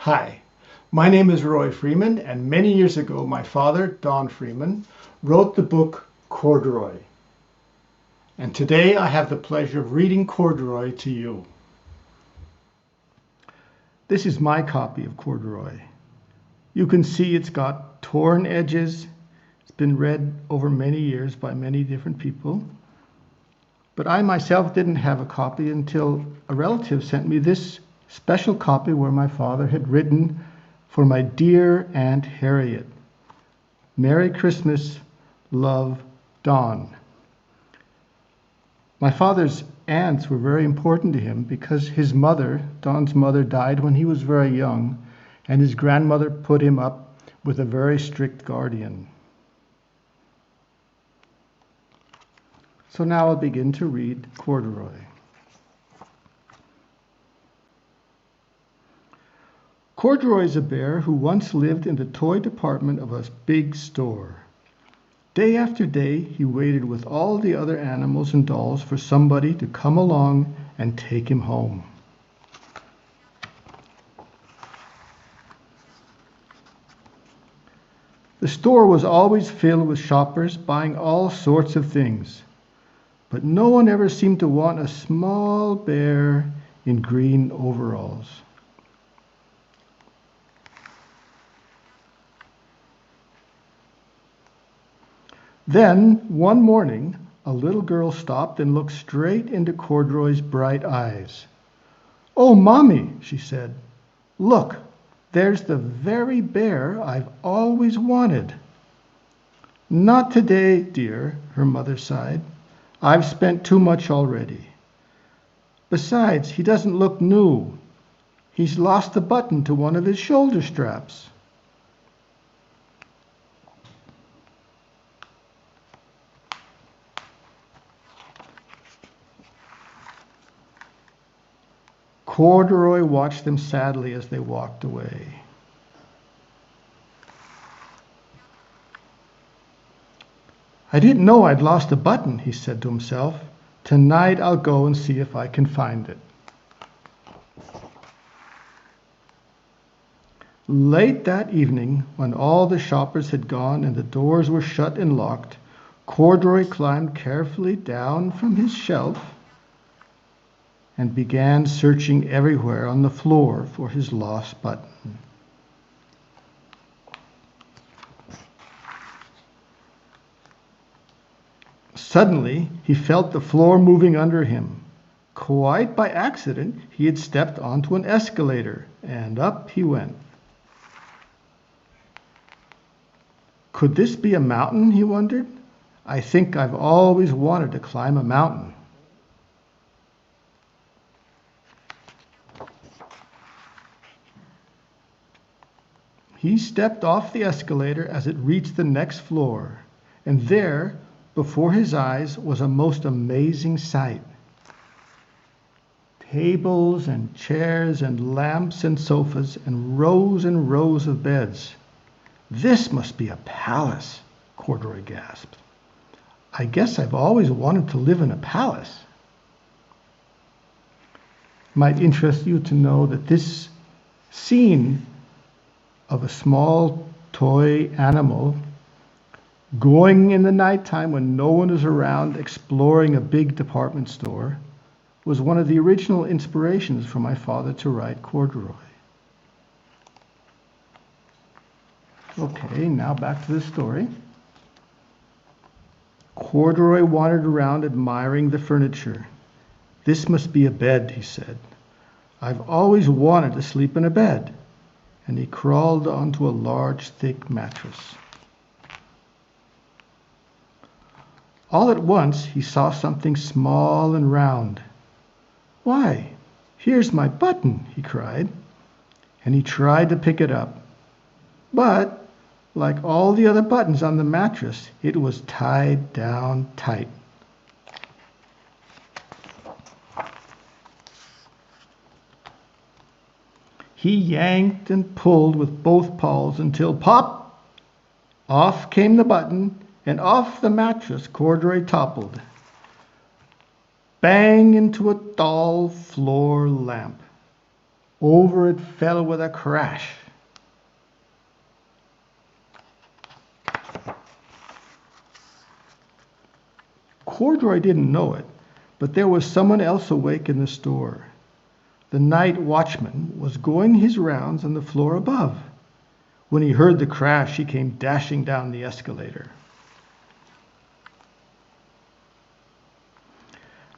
Hi, my name is Roy Freeman, and many years ago my father, Don Freeman, wrote the book Corduroy. And today I have the pleasure of reading Corduroy to you. This is my copy of Corduroy. You can see it's got torn edges. It's been read over many years by many different people. But I myself didn't have a copy until a relative sent me this special copy where my father had written, "For my dear Aunt Harriet. Merry Christmas, love, Don." My father's aunts were very important to him because his mother, Don's mother, died when he was very young, and his grandmother put him up with a very strict guardian. So now I'll begin to read Corduroy. Corduroy is a bear who once lived in the toy department of a big store. Day after day, he waited with all the other animals and dolls for somebody to come along and take him home. The store was always filled with shoppers buying all sorts of things, but no one ever seemed to want a small bear in green overalls. Then, one morning, a little girl stopped and looked straight into Corduroy's bright eyes. "Oh, Mommy," she said, "look, there's the very bear I've always wanted." "Not today, dear," her mother sighed. "I've spent too much already. Besides, he doesn't look new. He's lost a button to one of his shoulder straps." Corduroy watched them sadly as they walked away. "I didn't know I'd lost a button," he said to himself. "Tonight I'll go and see if I can find it." Late that evening, when all the shoppers had gone and the doors were shut and locked, Corduroy climbed carefully down from his shelf and began searching everywhere on the floor for his lost button. Suddenly, he felt the floor moving under him. Quite by accident, he had stepped onto an escalator, and up he went. Could this be a mountain, he wondered? I think I've always wanted to climb a mountain. He stepped off the escalator as it reached the next floor, and there, before his eyes, was a most amazing sight. Tables and chairs and lamps and sofas and rows of beds. "This must be a palace," Corduroy gasped. "I guess I've always wanted to live in a palace." It might interest you to know that this scene of a small toy animal going in the nighttime when no one is around exploring a big department store was one of the original inspirations for my father to write Corduroy. Okay, now back to the story. Corduroy wandered around admiring the furniture. "This must be a bed," he said. "I've always wanted to sleep in a bed." And he crawled onto a large, thick mattress. All at once, he saw something small and round. "Why, here's my button," he cried, and he tried to pick it up. But, like all the other buttons on the mattress, it was tied down tight. He yanked and pulled with both paws until pop! Off came the button, and off the mattress Corduroy toppled. Bang into a tall floor lamp. over it fell with a crash. Corduroy didn't know it, but there was someone else awake in the store. The night watchman was going his rounds on the floor above. When he heard the crash, he came dashing down the escalator.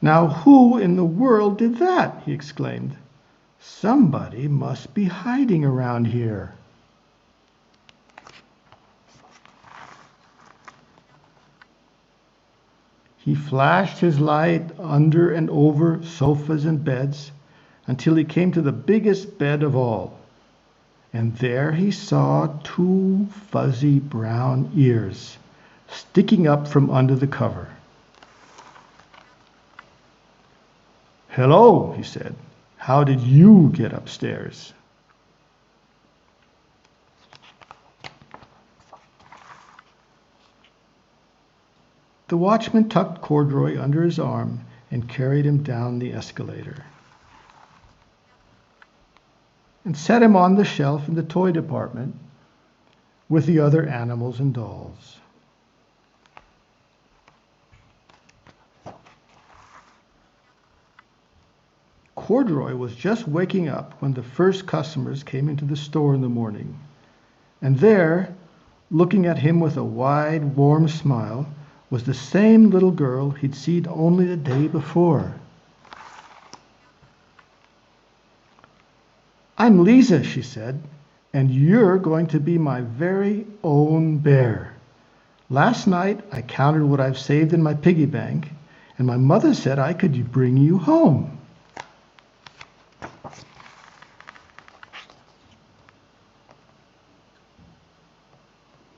"Now who in the world did that?" he exclaimed. "Somebody must be hiding around here." He flashed his light under and over sofas and beds until he came to the biggest bed of all. And there he saw 2 fuzzy brown ears sticking up from under the cover. "Hello," he said. "How did you get upstairs?" The watchman tucked Corduroy under his arm and carried him down the escalator and set him on the shelf in the toy department with the other animals and dolls. Corduroy was just waking up when the first customers came into the store in the morning. And there, looking at him with a wide, warm smile, was the same little girl he'd seen only the day before. "I'm Lisa," she said, "and you're going to be my very own bear. Last night I counted what I've saved in my piggy bank, and my mother said I could bring you home."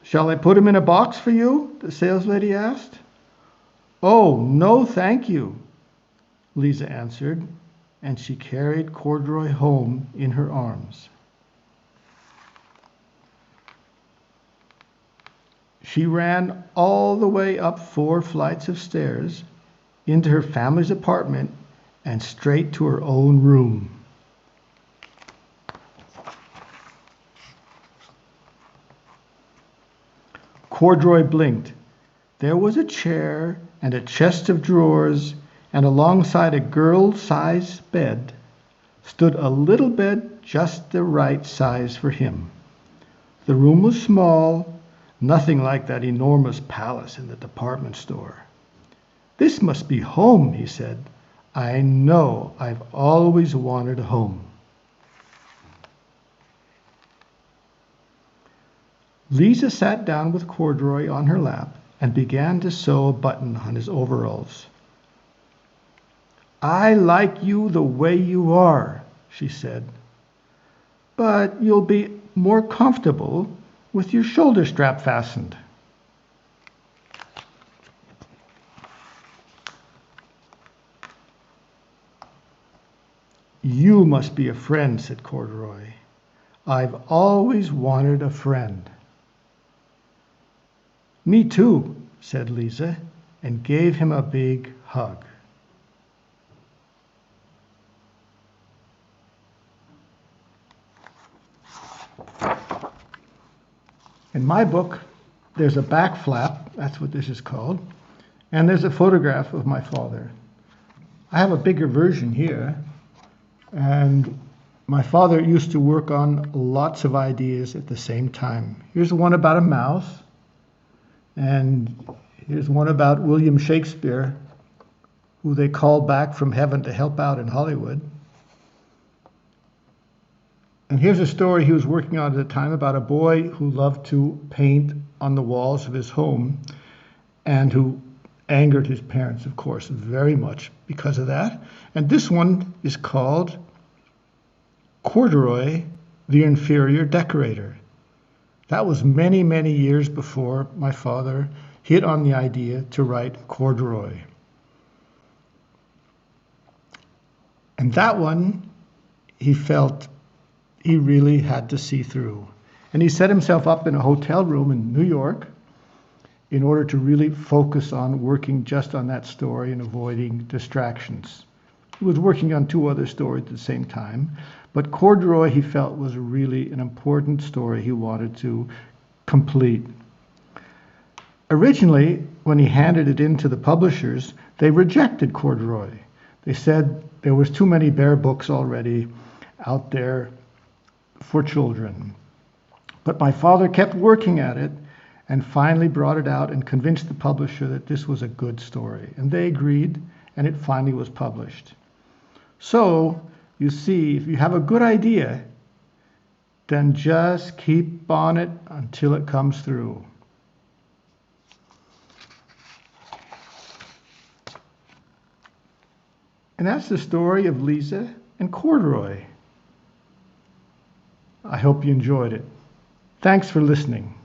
"Shall I put him in a box for you?" the saleslady asked. "Oh, no, thank you," Lisa answered, and she carried Corduroy home in her arms. She ran all the way up 4 flights of stairs into her family's apartment and straight to her own room. Corduroy blinked. There was a chair and a chest of drawers, and alongside a girl-sized bed stood a little bed just the right size for him. The room was small, nothing like that enormous palace in the department store. "This must be home," he said. "I know I've always wanted a home." Lisa sat down with Corduroy on her lap and began to sew a button on his overalls. "I like you the way you are," she said, "but you'll be more comfortable with your shoulder strap fastened." "You must be a friend," said Corduroy. "I've always wanted a friend." "Me too," said Lisa, and gave him a big hug. In my book, there's a back flap, that's what this is called, and there's a photograph of my father. I have a bigger version here, and my father used to work on lots of ideas at the same time. Here's one about a mouse, and here's one about William Shakespeare, who they called back from heaven to help out in Hollywood. And here's a story he was working on at the time about a boy who loved to paint on the walls of his home and who angered his parents, of course, very much because of that. And this one is called Corduroy, the Inferior Decorator. That was many, many years before my father hit on the idea to write Corduroy. And that one, he felt he really had to see through. And he set himself up in a hotel room in New York in order to really focus on working just on that story and avoiding distractions. He was working on 2 other stories at the same time, But Corduroy, he felt, was really an important story he wanted to complete. Originally, when he handed it in to the publishers, they rejected Corduroy. They said there was too many bear books already out there for children. But my father kept working at it and finally brought it out and convinced the publisher that this was a good story. And they agreed, and it finally was published. So, you see, if you have a good idea, then just keep on it until it comes through. And that's the story of Lisa and Corduroy. I hope you enjoyed it. Thanks for listening.